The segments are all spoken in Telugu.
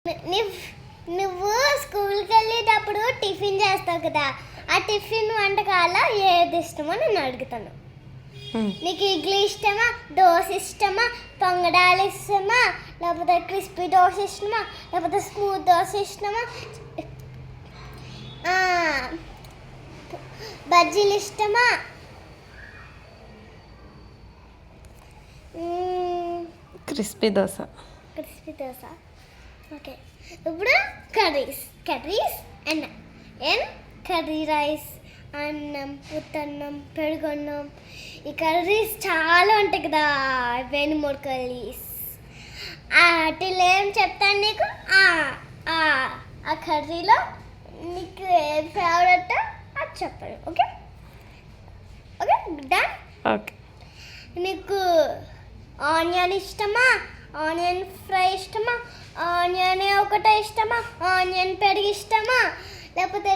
నువ్వు స్కూల్కి వెళ్ళేటప్పుడు టిఫిన్ చేస్తావు కదా, ఆ టిఫిన్ వంటకాల ఏది ఇష్టమో నేను అడుగుతాను. నీకు ఇడ్లీ ఇష్టమా, దోశ ఇష్టమా, పొంగడాలు ఇష్టమా, లేకపోతే క్రిస్పీ దోశ ఇష్టమా, లేకపోతే స్మూత్ దోశ ఇష్టమా, బజ్జీలు ఇష్టమా? క్రిస్పీ దోశ. ఓకే, ఇప్పుడు కర్రీస్ అండ్ కర్రీ రైస్, అన్నం, ఉత్తన్నం, పెరుగన్నం. ఈ కర్రీస్ చాలా ఉంటాయి కదా, 3 కర్రీస్. వాటిలో ఏం చెప్తాను నీకు, ఆ కర్రీలో నీకు ఏది ఫేవరెట్ అది చెప్పాలి. Okay okay done. ఓకే, నీకు ఆనియన్ ఇష్టమా, ఆనియన్ ఫ్రై ఇష్టమా, ఆనియన్ ఒకటే ఇష్టమా, ఆనియన్ పెరుగు ఇష్టమా, లేకపోతే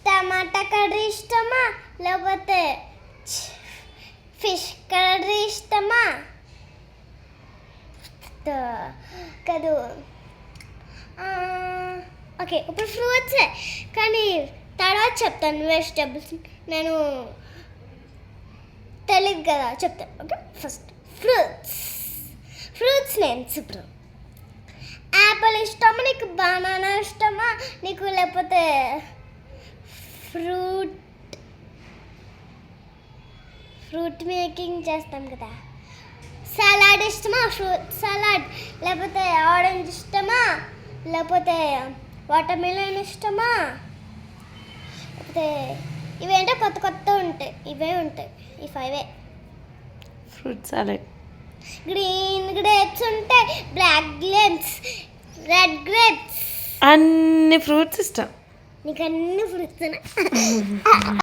టమాటా కర్రీ ఇష్టమా, లేకపోతే ఫిష్ కర్రీ ఇష్టమా? కాదు. ఓకే, ఇప్పుడు ఫ్రూట్సే, కానీ తర్వాత చెప్తాను. వెజిటబుల్స్ నేను తెలియదు కదా, చెప్తాను. Okay, first fruits names. ఇప్పుడు యాపిల్ ఇష్టమా నీకు, బనానా ఇష్టమా నీకు, లేకపోతే ఫ్రూట్ మేకింగ్ చేస్తాం కదా, సలాడ్ ఇష్టమా, ఫ్రూట్ సలాడ్, లేకపోతే ఆరెంజ్ ఇష్టమా, లేకపోతే వాటర్ మిలన్ ఇష్టమా, లేకపోతే ఇవేంటో కొత్త ఉంటాయి, ఇవే ఉంటాయి, ఈ 5 ఫ్రూట్ సలాడ్. గ్రీన్ గ్రేప్స్ ఉంటాయి, బ్లాక్ గ్రేప్స్, రెడ్ గ్రేప్స్. అన్ని ఫ్రూట్స్ ఇష్టం నీకు అన్ని ఫ్రూట్స్